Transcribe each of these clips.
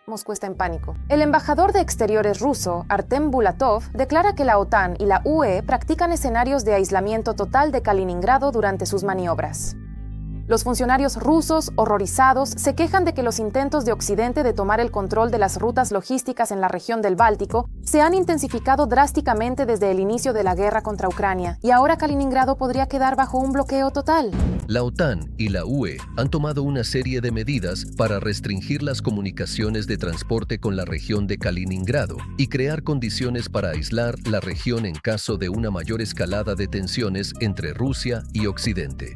Moscú está en pánico. El embajador de Exteriores ruso, Artem Bulatov, declara que la OTAN y la UE practican escenarios de aislamiento total de Kaliningrado durante sus maniobras. Los funcionarios rusos, horrorizados, se quejan de que los intentos de Occidente de tomar el control de las rutas logísticas en la región del Báltico se han intensificado drásticamente desde el inicio de la guerra contra Ucrania, y ahora Kaliningrado podría quedar bajo un bloqueo total. La OTAN y la UE han tomado una serie de medidas para restringir las comunicaciones de transporte con la región de Kaliningrado y crear condiciones para aislar la región en caso de una mayor escalada de tensiones entre Rusia y Occidente.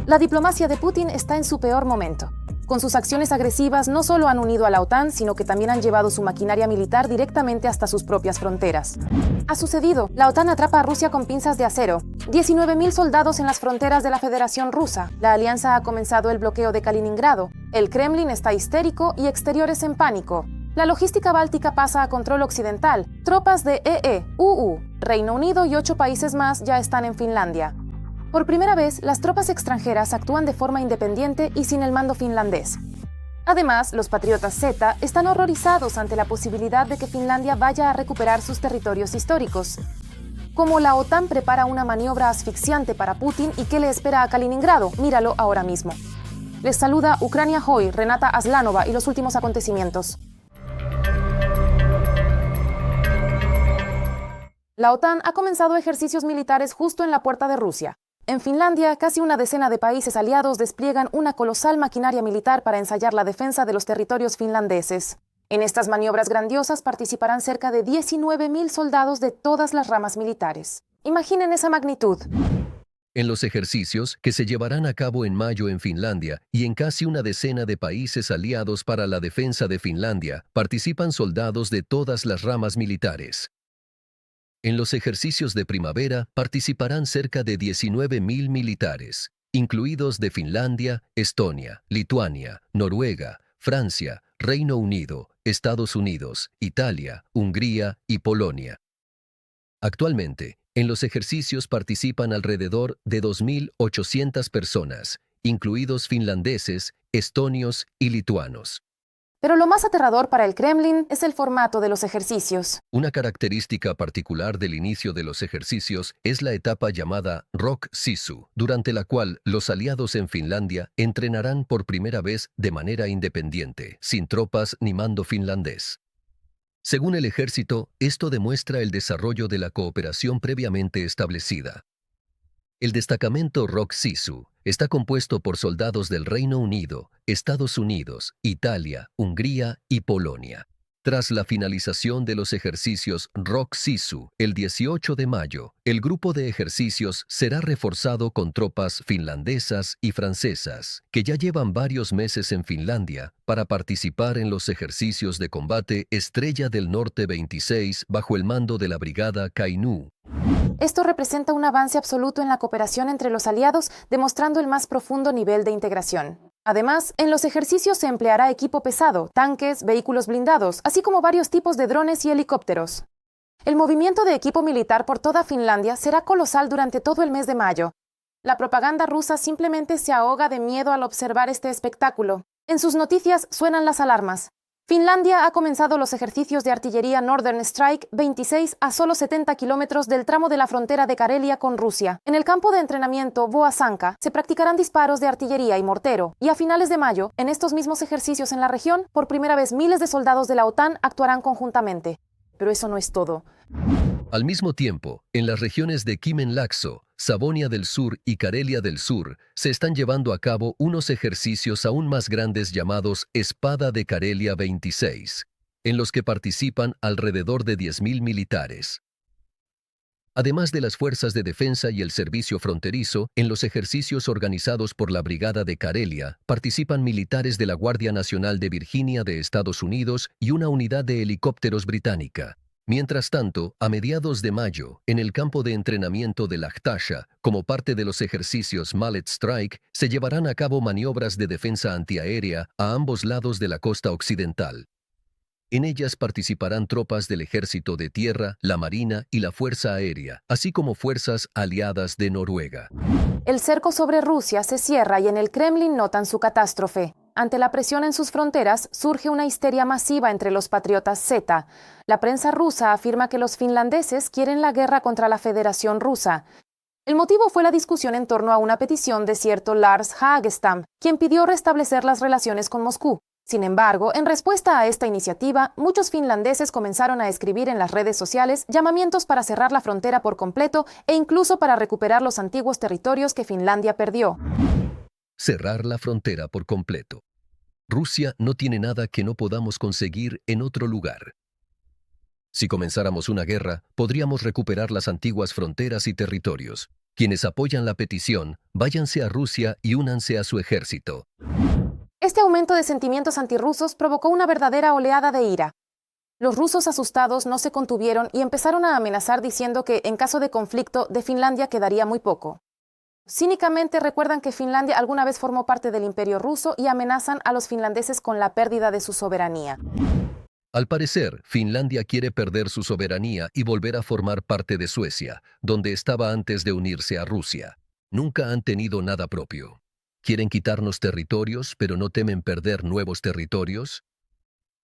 La diplomacia de Putin está en su peor momento. Con sus acciones agresivas no solo han unido a la OTAN, sino que también han llevado su maquinaria militar directamente hasta sus propias fronteras. Ha sucedido. La OTAN atrapa a Rusia con pinzas de acero. 19.000 soldados en las fronteras de la Federación Rusa. La alianza ha comenzado el bloqueo de Kaliningrado. El Kremlin está histérico y Exteriores en pánico. La logística báltica pasa a control occidental. Tropas de EE, UU, Reino Unido y 8 países más ya están en Finlandia. Por primera vez, las tropas extranjeras actúan de forma independiente y sin el mando finlandés. Además, los patriotas Z están horrorizados ante la posibilidad de que Finlandia vaya a recuperar sus territorios históricos. Como la OTAN prepara una maniobra asfixiante para Putin y qué le espera a Kaliningrado, míralo ahora mismo. Les saluda Ucrania Hoy, Renata Aslanova y los últimos acontecimientos. La OTAN ha comenzado ejercicios militares justo en la puerta de Rusia. En Finlandia, casi una decena de países aliados despliegan una colosal maquinaria militar para ensayar la defensa de los territorios finlandeses. En estas maniobras grandiosas participarán cerca de 19.000 soldados de todas las ramas militares. Imaginen esa magnitud. En los ejercicios, que se llevarán a cabo en mayo en Finlandia y en casi una decena de países aliados para la defensa de Finlandia, participan soldados de todas las ramas militares. En los ejercicios de primavera participarán cerca de 19.000 militares, incluidos de Finlandia, Estonia, Lituania, Noruega, Francia, Reino Unido, Estados Unidos, Italia, Hungría y Polonia. Actualmente, en los ejercicios participan alrededor de 2.800 personas, incluidos finlandeses, estonios y lituanos. Pero lo más aterrador para el Kremlin es el formato de los ejercicios. Una característica particular del inicio de los ejercicios es la etapa llamada Rock Sisu, durante la cual los aliados en Finlandia entrenarán por primera vez de manera independiente, sin tropas ni mando finlandés. Según el ejército, esto demuestra el desarrollo de la cooperación previamente establecida. El destacamento Rock Sisu está compuesto por soldados del Reino Unido, Estados Unidos, Italia, Hungría y Polonia. Tras la finalización de los ejercicios Rock Sisu, el 18 de mayo, el grupo de ejercicios será reforzado con tropas finlandesas y francesas, que ya llevan varios meses en Finlandia para participar en los ejercicios de combate Estrella del Norte 26 bajo el mando de la Brigada Kainuu. Esto representa un avance absoluto en la cooperación entre los aliados, demostrando el más profundo nivel de integración. Además, en los ejercicios se empleará equipo pesado, tanques, vehículos blindados, así como varios tipos de drones y helicópteros. El movimiento de equipo militar por toda Finlandia será colosal durante todo el mes de mayo. La propaganda rusa simplemente se ahoga de miedo al observar este espectáculo. En sus noticias suenan las alarmas. Finlandia ha comenzado los ejercicios de artillería Northern Strike 26 a solo 70 kilómetros del tramo de la frontera de Karelia con Rusia. En el campo de entrenamiento Boasanka se practicarán disparos de artillería y mortero, y a finales de mayo, en estos mismos ejercicios en la región, por primera vez miles de soldados de la OTAN actuarán conjuntamente. Pero eso no es todo. Al mismo tiempo, en las regiones de Kymenlaakso, Savonia del Sur y Karelia del Sur se están llevando a cabo unos ejercicios aún más grandes llamados Espada de Karelia 26, en los que participan alrededor de 10.000 militares. Además de las fuerzas de defensa y el servicio fronterizo, en los ejercicios organizados por la Brigada de Karelia participan militares de la Guardia Nacional de Virginia de Estados Unidos y una unidad de helicópteros británica. Mientras tanto, a mediados de mayo, en el campo de entrenamiento de Lachtasha, como parte de los ejercicios Mallet Strike, se llevarán a cabo maniobras de defensa antiaérea a ambos lados de la costa occidental. En ellas participarán tropas del Ejército de Tierra, la Marina y la Fuerza Aérea, así como fuerzas aliadas de Noruega. El cerco sobre Rusia se cierra y en el Kremlin notan su catástrofe. Ante la presión en sus fronteras, surge una histeria masiva entre los patriotas Z. La prensa rusa afirma que los finlandeses quieren la guerra contra la Federación Rusa. El motivo fue la discusión en torno a una petición de cierto Lars Hagestam, quien pidió restablecer las relaciones con Moscú. Sin embargo, en respuesta a esta iniciativa, muchos finlandeses comenzaron a escribir en las redes sociales llamamientos para cerrar la frontera por completo e incluso para recuperar los antiguos territorios que Finlandia perdió. Cerrar la frontera por completo. Rusia no tiene nada que no podamos conseguir en otro lugar. Si comenzáramos una guerra, podríamos recuperar las antiguas fronteras y territorios. Quienes apoyan la petición, váyanse a Rusia y únanse a su ejército. Este aumento de sentimientos antirrusos provocó una verdadera oleada de ira. Los rusos asustados no se contuvieron y empezaron a amenazar diciendo que, en caso de conflicto, de Finlandia quedaría muy poco. Cínicamente recuerdan que Finlandia alguna vez formó parte del Imperio ruso y amenazan a los finlandeses con la pérdida de su soberanía. Al parecer, Finlandia quiere perder su soberanía y volver a formar parte de Suecia, donde estaba antes de unirse a Rusia. Nunca han tenido nada propio. ¿Quieren quitarnos territorios, pero no temen perder nuevos territorios?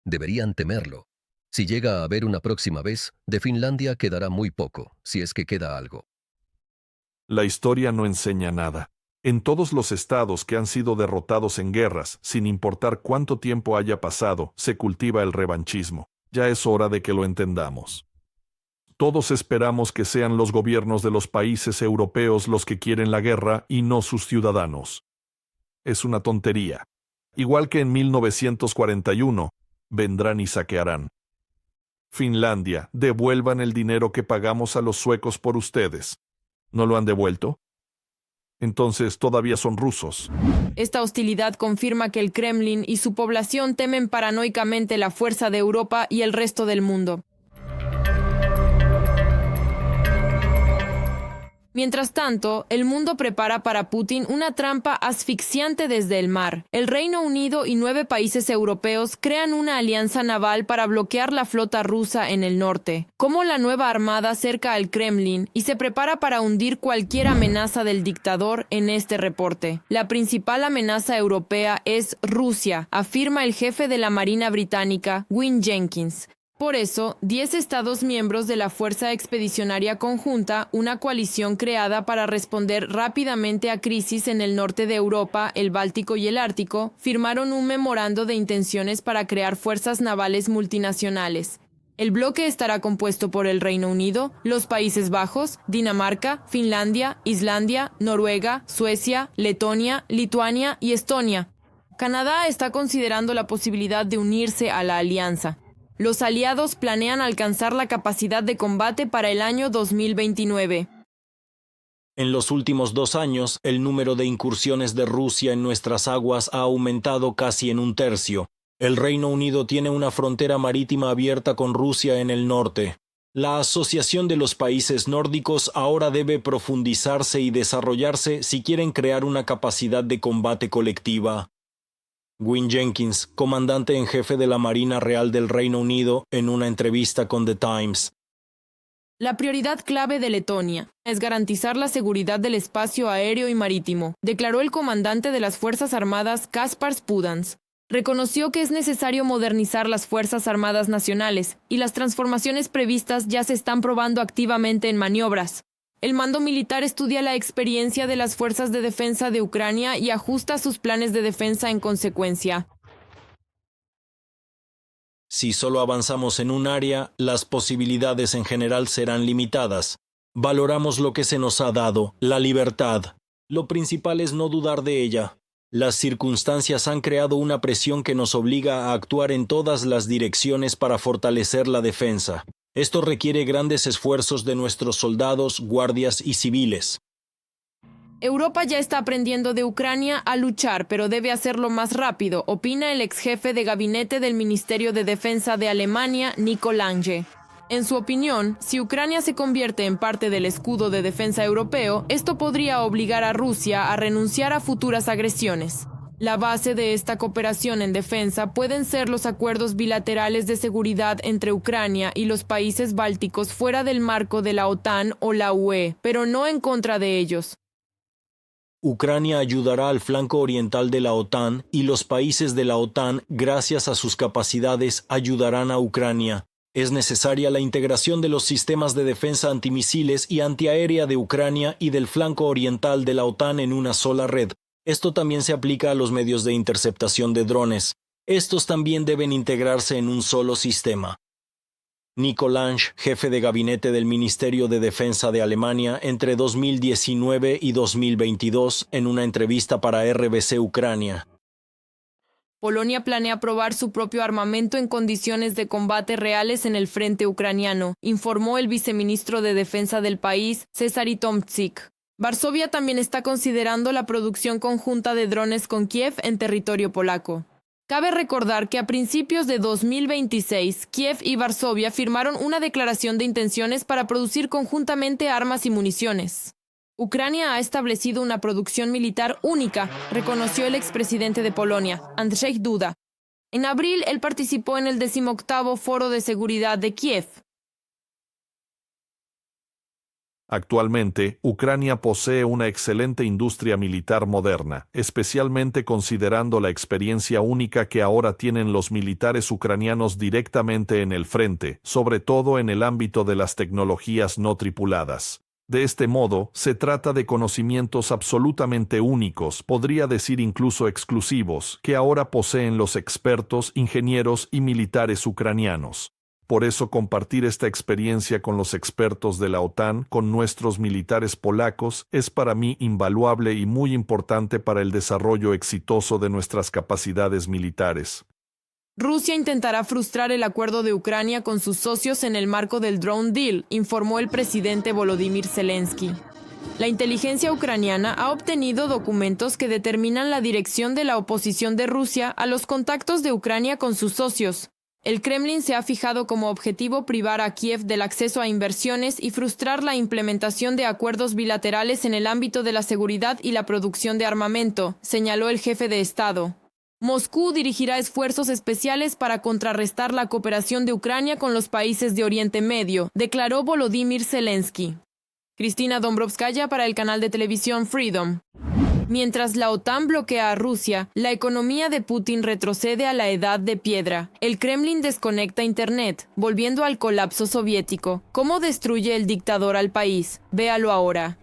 Deberían temerlo. Si llega a haber una próxima vez, de Finlandia quedará muy poco, si es que queda algo. La historia no enseña nada. En todos los estados que han sido derrotados en guerras, sin importar cuánto tiempo haya pasado, se cultiva el revanchismo. Ya es hora de que lo entendamos. Todos esperamos que sean los gobiernos de los países europeos los que quieren la guerra y no sus ciudadanos. Es una tontería. Igual que en 1941, vendrán y saquearán. Finlandia, devuelvan el dinero que pagamos a los suecos por ustedes. ¿No lo han devuelto? Entonces todavía son rusos. Esta hostilidad confirma que el Kremlin y su población temen paranoicamente la fuerza de Europa y el resto del mundo. Mientras tanto, el mundo prepara para Putin una trampa asfixiante desde el mar. El Reino Unido y 9 países europeos crean una alianza naval para bloquear la flota rusa en el norte. Como la nueva armada cerca al Kremlin y se prepara para hundir cualquier amenaza del dictador en este reporte. La principal amenaza europea es Rusia, afirma el jefe de la Marina británica, Wyn Jenkins. Por eso, 10 Estados miembros de la Fuerza Expedicionaria Conjunta, una coalición creada para responder rápidamente a crisis en el norte de Europa, el Báltico y el Ártico, firmaron un memorando de intenciones para crear fuerzas navales multinacionales. El bloque estará compuesto por el Reino Unido, los Países Bajos, Dinamarca, Finlandia, Islandia, Noruega, Suecia, Letonia, Lituania y Estonia. Canadá está considerando la posibilidad de unirse a la alianza. Los aliados planean alcanzar la capacidad de combate para el año 2029. En los últimos 2 años, el número de incursiones de Rusia en nuestras aguas ha aumentado casi en 1/3. El Reino Unido tiene una frontera marítima abierta con Rusia en el norte. La Asociación de los Países Nórdicos ahora debe profundizarse y desarrollarse si quieren crear una capacidad de combate colectiva. Wyn Jenkins, comandante en jefe de la Marina Real del Reino Unido, en una entrevista con The Times. La prioridad clave de Letonia es garantizar la seguridad del espacio aéreo y marítimo, declaró el comandante de las Fuerzas Armadas Kaspars Pudans. Reconoció que es necesario modernizar las Fuerzas Armadas nacionales y las transformaciones previstas ya se están probando activamente en maniobras. El mando militar estudia la experiencia de las fuerzas de defensa de Ucrania y ajusta sus planes de defensa en consecuencia. Si solo avanzamos en un área, las posibilidades en general serán limitadas. Valoramos lo que se nos ha dado, la libertad. Lo principal es no dudar de ella. Las circunstancias han creado una presión que nos obliga a actuar en todas las direcciones para fortalecer la defensa. Esto requiere grandes esfuerzos de nuestros soldados, guardias y civiles. Europa ya está aprendiendo de Ucrania a luchar, pero debe hacerlo más rápido, opina el ex jefe de gabinete del Ministerio de Defensa de Alemania, Nico Lange. En su opinión, si Ucrania se convierte en parte del escudo de defensa europeo, esto podría obligar a Rusia a renunciar a futuras agresiones. La base de esta cooperación en defensa pueden ser los acuerdos bilaterales de seguridad entre Ucrania y los países bálticos fuera del marco de la OTAN o la UE, pero no en contra de ellos. Ucrania ayudará al flanco oriental de la OTAN y los países de la OTAN, gracias a sus capacidades, ayudarán a Ucrania. Es necesaria la integración de los sistemas de defensa antimisiles y antiaérea de Ucrania y del flanco oriental de la OTAN en una sola red. Esto también se aplica a los medios de interceptación de drones. Estos también deben integrarse en un solo sistema. Nico Lange, jefe de gabinete del Ministerio de Defensa de Alemania entre 2019 y 2022, en una entrevista para RBC Ucrania. Polonia planea probar su propio armamento en condiciones de combate reales en el frente ucraniano, informó el viceministro de Defensa del país, Cezary Tomczyk. Varsovia también está considerando la producción conjunta de drones con Kiev en territorio polaco. Cabe recordar que a principios de 2026, Kiev y Varsovia firmaron una declaración de intenciones para producir conjuntamente armas y municiones. Ucrania ha establecido una producción militar única, reconoció el expresidente de Polonia, Andrzej Duda. En abril, él participó en el 18º Foro de Seguridad de Kiev. Actualmente, Ucrania posee una excelente industria militar moderna, especialmente considerando la experiencia única que ahora tienen los militares ucranianos directamente en el frente, sobre todo en el ámbito de las tecnologías no tripuladas. De este modo, se trata de conocimientos absolutamente únicos, podría decir incluso exclusivos, que ahora poseen los expertos, ingenieros y militares ucranianos. Por eso compartir esta experiencia con los expertos de la OTAN, con nuestros militares polacos, es para mí invaluable y muy importante para el desarrollo exitoso de nuestras capacidades militares. Rusia intentará frustrar el acuerdo de Ucrania con sus socios en el marco del Drone Deal, informó el presidente Volodymyr Zelensky. La inteligencia ucraniana ha obtenido documentos que determinan la dirección de la oposición de Rusia a los contactos de Ucrania con sus socios. El Kremlin se ha fijado como objetivo privar a Kiev del acceso a inversiones y frustrar la implementación de acuerdos bilaterales en el ámbito de la seguridad y la producción de armamento, señaló el jefe de Estado. Moscú dirigirá esfuerzos especiales para contrarrestar la cooperación de Ucrania con los países de Oriente Medio, declaró Volodymyr Zelensky. Cristina Dombrovskaya para el canal de televisión Freedom. Mientras la OTAN bloquea a Rusia, la economía de Putin retrocede a la edad de piedra. El Kremlin desconecta Internet, volviendo al colapso soviético. ¿Cómo destruye el dictador al país? Véalo ahora.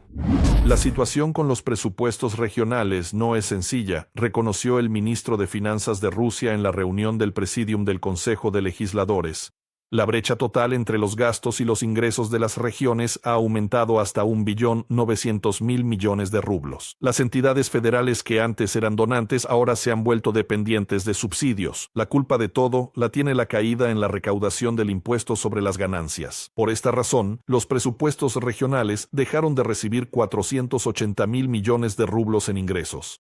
La situación con los presupuestos regionales no es sencilla, reconoció el ministro de Finanzas de Rusia en la reunión del Presidium del Consejo de Legisladores. La brecha total entre los gastos y los ingresos de las regiones ha aumentado hasta 1.900.000 millones de rublos. Las entidades federales que antes eran donantes ahora se han vuelto dependientes de subsidios. La culpa de todo la tiene la caída en la recaudación del impuesto sobre las ganancias. Por esta razón, los presupuestos regionales dejaron de recibir 480.000 millones de rublos en ingresos.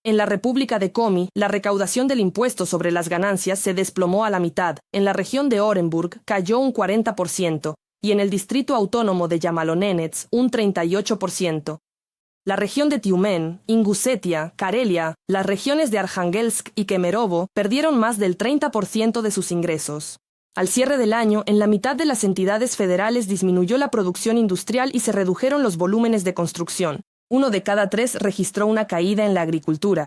En la República de Komi, la recaudación del impuesto sobre las ganancias se desplomó a la mitad. En la región de Orenburg cayó un 40% y en el distrito autónomo de Yamalonenets un 38%. La región de Tiumen, Ingusetia, Karelia, las regiones de Arhangelsk y Kemerovo perdieron más del 30% de sus ingresos. Al cierre del año, en la mitad de las entidades federales disminuyó la producción industrial y se redujeron los volúmenes de construcción. 1 de cada 3 registró una caída en la agricultura.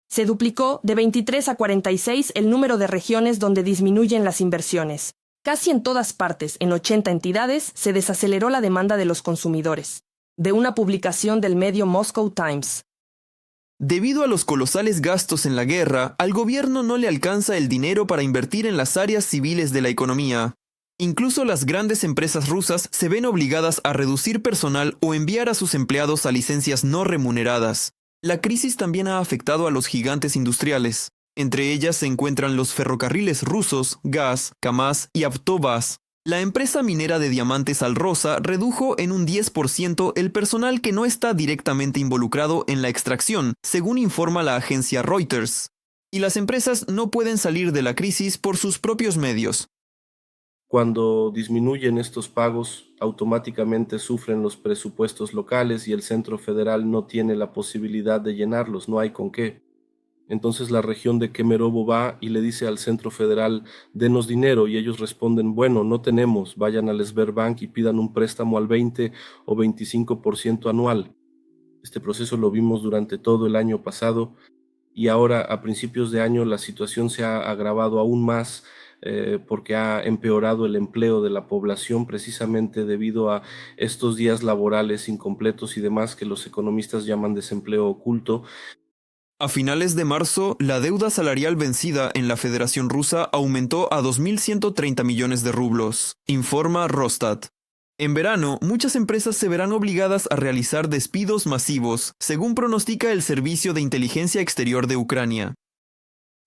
Se duplicó de 23 a 46 el número de regiones donde disminuyen las inversiones. Casi en todas partes, en 80 entidades, se desaceleró la demanda de los consumidores. De una publicación del medio Moscow Times. Debido a los colosales gastos en la guerra, al gobierno no le alcanza el dinero para invertir en las áreas civiles de la economía. Incluso las grandes empresas rusas se ven obligadas a reducir personal o enviar a sus empleados a licencias no remuneradas. La crisis también ha afectado a los gigantes industriales. Entre ellas se encuentran los ferrocarriles rusos, Gaz, Kamaz y Avtovaz. La empresa minera de diamantes Alrosa redujo en un 10% el personal que no está directamente involucrado en la extracción, según informa la agencia Reuters. Y las empresas no pueden salir de la crisis por sus propios medios. Cuando disminuyen estos pagos, automáticamente sufren los presupuestos locales y el centro federal no tiene la posibilidad de llenarlos, no hay con qué. Entonces la región de Kemerovo va y le dice al centro federal, denos dinero, y ellos responden, bueno, no tenemos, vayan al Sberbank y pidan un préstamo al 20 o 25% anual. Este proceso lo vimos durante todo el año pasado y ahora a principios de año la situación se ha agravado aún más porque ha empeorado el empleo de la población precisamente debido a estos días laborales incompletos y demás que los economistas llaman desempleo oculto. A finales de marzo, la deuda salarial vencida en la Federación Rusa aumentó a 2.130 millones de rublos, informa Rosstat. En verano, muchas empresas se verán obligadas a realizar despidos masivos, según pronostica el Servicio de Inteligencia Exterior de Ucrania.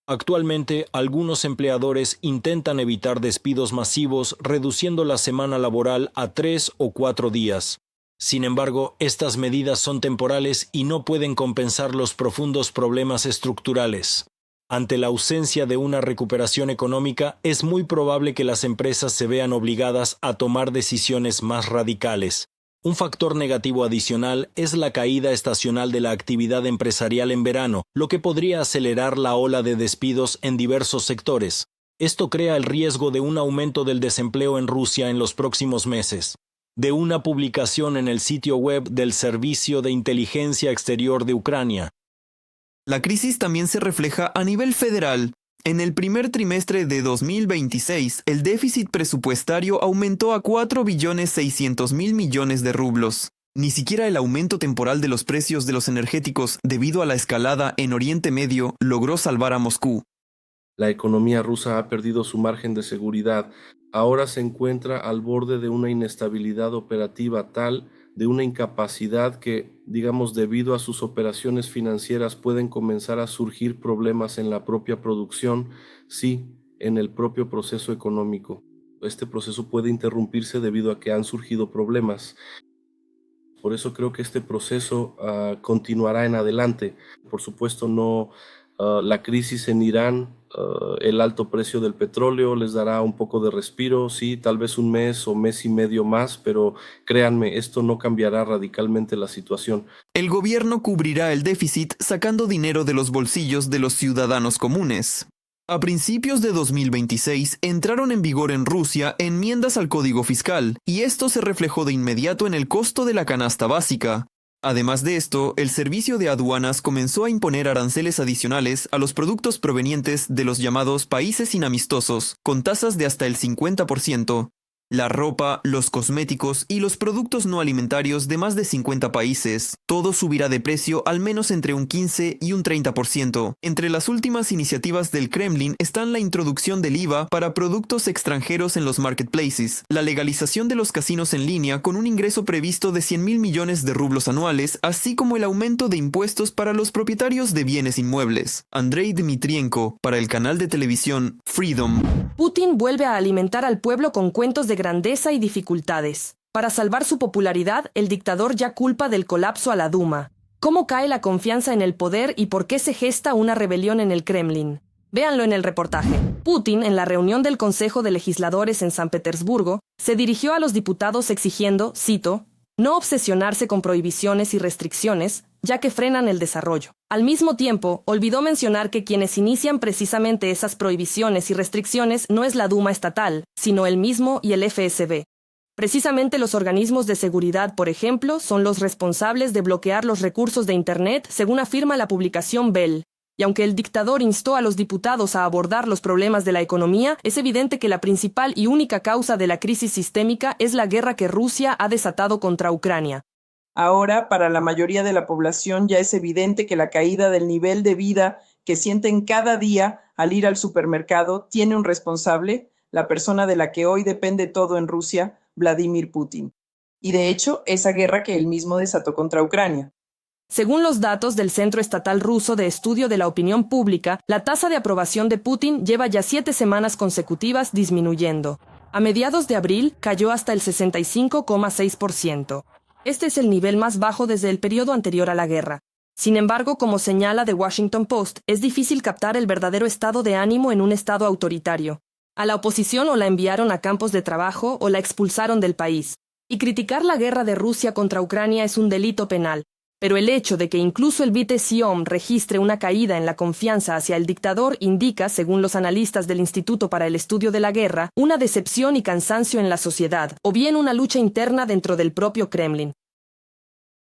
Actualmente, algunos empleadores intentan evitar despidos masivos reduciendo la semana laboral a 3 o 4 días. Sin embargo, estas medidas son temporales y no pueden compensar los profundos problemas estructurales. Ante la ausencia de una recuperación económica, es muy probable que las empresas se vean obligadas a tomar decisiones más radicales. Un factor negativo adicional es la caída estacional de la actividad empresarial en verano, lo que podría acelerar la ola de despidos en diversos sectores. Esto crea el riesgo de un aumento del desempleo en Rusia en los próximos meses. De una publicación en el sitio web del Servicio de Inteligencia Exterior de Ucrania. La crisis también se refleja a nivel federal. En el primer trimestre de 2026, el déficit presupuestario aumentó a 4.600.000 millones de rublos. Ni siquiera el aumento temporal de los precios de los energéticos debido a la escalada en Oriente Medio logró salvar a Moscú. La economía rusa ha perdido su margen de seguridad. Ahora se encuentra al borde de una inestabilidad operativa tal, de una incapacidad que, digamos, debido a sus operaciones financieras pueden comenzar a surgir problemas en la propia producción, sí, en el propio proceso económico. Este proceso puede interrumpirse debido a que han surgido problemas. Por eso creo que este proceso continuará en adelante. Por supuesto, no la crisis en Irán, el alto precio del petróleo les dará un poco de respiro, sí, tal vez un mes o mes y medio más, pero créanme, esto no cambiará radicalmente la situación. El gobierno cubrirá el déficit sacando dinero de los bolsillos de los ciudadanos comunes. A principios de 2026 entraron en vigor en Rusia enmiendas al Código Fiscal, y esto se reflejó de inmediato en el costo de la canasta básica. Además de esto, el Servicio de Aduanas comenzó a imponer aranceles adicionales a los productos provenientes de los llamados países inamistosos, con tasas de hasta el 50%. La ropa, los cosméticos y los productos no alimentarios de más de 50 países. Todo subirá de precio al menos entre un 15 y un 30%. Entre las últimas iniciativas del Kremlin están la introducción del IVA para productos extranjeros en los marketplaces, la legalización de los casinos en línea con un ingreso previsto de 100.000 millones de rublos anuales, así como el aumento de impuestos para los propietarios de bienes inmuebles. Andrei Dmitrienko, para el canal de televisión Freedom. Putin vuelve a alimentar al pueblo con cuentos de grandeza y dificultades. Para salvar su popularidad, el dictador ya culpa del colapso a la Duma. ¿Cómo cae la confianza en el poder y por qué se gesta una rebelión en el Kremlin? Véanlo en el reportaje. Putin, en la reunión del Consejo de Legisladores en San Petersburgo, se dirigió a los diputados exigiendo, cito, no obsesionarse con prohibiciones y restricciones, ya que frenan el desarrollo. Al mismo tiempo, olvidó mencionar que quienes inician precisamente esas prohibiciones y restricciones no es la Duma estatal, sino él mismo y el FSB. Precisamente los organismos de seguridad, por ejemplo, son los responsables de bloquear los recursos de Internet, según afirma la publicación Bell. Y aunque el dictador instó a los diputados a abordar los problemas de la economía, es evidente que la principal y única causa de la crisis sistémica es la guerra que Rusia ha desatado contra Ucrania. Ahora, para la mayoría de la población ya es evidente que la caída del nivel de vida que sienten cada día al ir al supermercado tiene un responsable, la persona de la que hoy depende todo en Rusia, Vladimir Putin. Y de hecho, esa guerra que él mismo desató contra Ucrania. Según los datos del Centro Estatal Ruso de Estudio de la Opinión Pública, la tasa de aprobación de Putin lleva ya 7 semanas consecutivas disminuyendo. A mediados de abril cayó hasta el 65,6%. Este es el nivel más bajo desde el periodo anterior a la guerra. Sin embargo, como señala The Washington Post, es difícil captar el verdadero estado de ánimo en un estado autoritario. A la oposición o la enviaron a campos de trabajo o la expulsaron del país. Y criticar la guerra de Rusia contra Ucrania es un delito penal. Pero el hecho de que incluso el Vite-Siom registre una caída en la confianza hacia el dictador indica, según los analistas del Instituto para el Estudio de la Guerra, una decepción y cansancio en la sociedad, o bien una lucha interna dentro del propio Kremlin.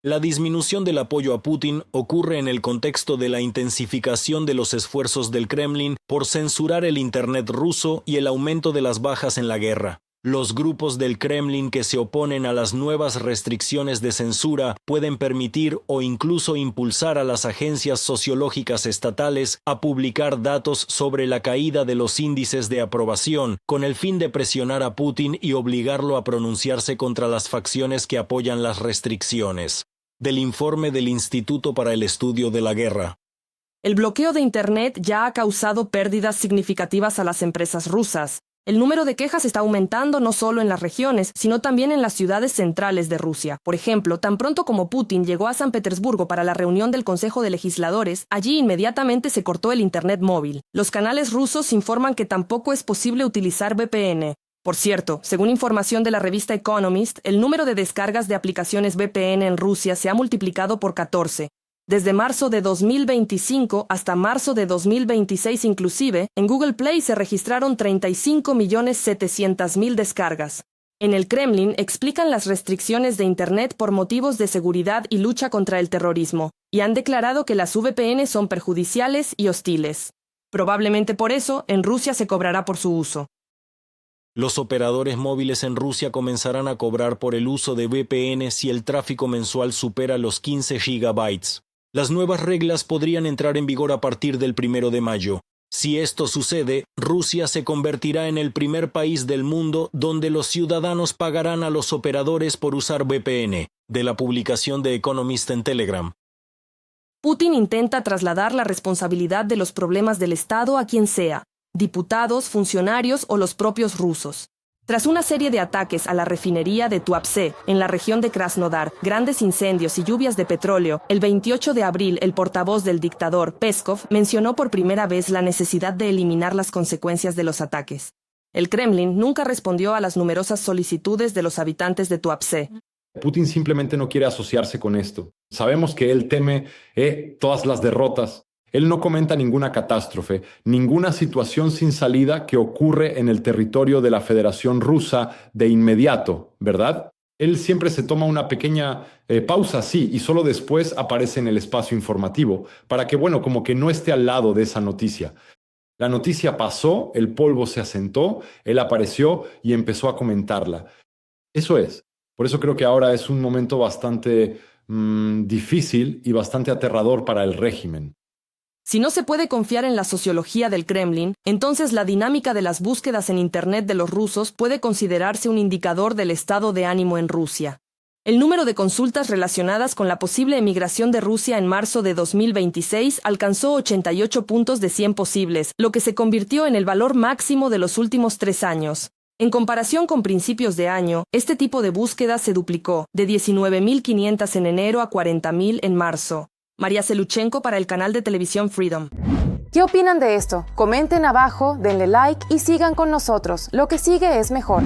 La disminución del apoyo a Putin ocurre en el contexto de la intensificación de los esfuerzos del Kremlin por censurar el Internet ruso y el aumento de las bajas en la guerra. Los grupos del Kremlin que se oponen a las nuevas restricciones de censura pueden permitir o incluso impulsar a las agencias sociológicas estatales a publicar datos sobre la caída de los índices de aprobación, con el fin de presionar a Putin y obligarlo a pronunciarse contra las facciones que apoyan las restricciones. Del informe del Instituto para el Estudio de la Guerra. El bloqueo de Internet ya ha causado pérdidas significativas a las empresas rusas. El número de quejas está aumentando no solo en las regiones, sino también en las ciudades centrales de Rusia. Por ejemplo, tan pronto como Putin llegó a San Petersburgo para la reunión del Consejo de Legisladores, allí inmediatamente se cortó el Internet móvil. Los canales rusos informan que tampoco es posible utilizar VPN. Por cierto, según información de la revista Economist, el número de descargas de aplicaciones VPN en Rusia se ha multiplicado por 14. Desde marzo de 2025 hasta marzo de 2026 inclusive, en Google Play se registraron 35.700.000 descargas. En el Kremlin explican las restricciones de Internet por motivos de seguridad y lucha contra el terrorismo, y han declarado que las VPN son perjudiciales y hostiles. Probablemente por eso, en Rusia se cobrará por su uso. Los operadores móviles en Rusia comenzarán a cobrar por el uso de VPN si el tráfico mensual supera los 15 gigabytes. Las nuevas reglas podrían entrar en vigor a partir del 1 de mayo. Si esto sucede, Rusia se convertirá en el primer país del mundo donde los ciudadanos pagarán a los operadores por usar VPN, de la publicación de Economist en Telegram. Putin intenta trasladar la responsabilidad de los problemas del Estado a quien sea, diputados, funcionarios o los propios rusos. Tras una serie de ataques a la refinería de Tuapse, en la región de Krasnodar, grandes incendios y lluvias de petróleo, el 28 de abril el portavoz del dictador, Peskov, mencionó por primera vez la necesidad de eliminar las consecuencias de los ataques. El Kremlin nunca respondió a las numerosas solicitudes de los habitantes de Tuapse. Putin simplemente no quiere asociarse con esto. Sabemos que él teme todas las derrotas. Él no comenta ninguna catástrofe, ninguna situación sin salida que ocurre en el territorio de la Federación Rusa de inmediato, ¿verdad? Él siempre se toma una pequeña pausa, sí, y solo después aparece en el espacio informativo, para que, bueno, como que no esté al lado de esa noticia. La noticia pasó, el polvo se asentó, él apareció y empezó a comentarla. Eso es. Por eso creo que ahora es un momento bastante difícil y bastante aterrador para el régimen. Si no se puede confiar en la sociología del Kremlin, entonces la dinámica de las búsquedas en Internet de los rusos puede considerarse un indicador del estado de ánimo en Rusia. El número de consultas relacionadas con la posible emigración de Rusia en marzo de 2026 alcanzó 88 puntos de 100 posibles, lo que se convirtió en el valor máximo de los últimos 3 años. En comparación con principios de año, este tipo de búsqueda se duplicó, de 19.500 en enero a 40.000 en marzo. María Seluchenko para el canal de televisión Freedom. ¿Qué opinan de esto? Comenten abajo, denle like y sigan con nosotros. Lo que sigue es mejor.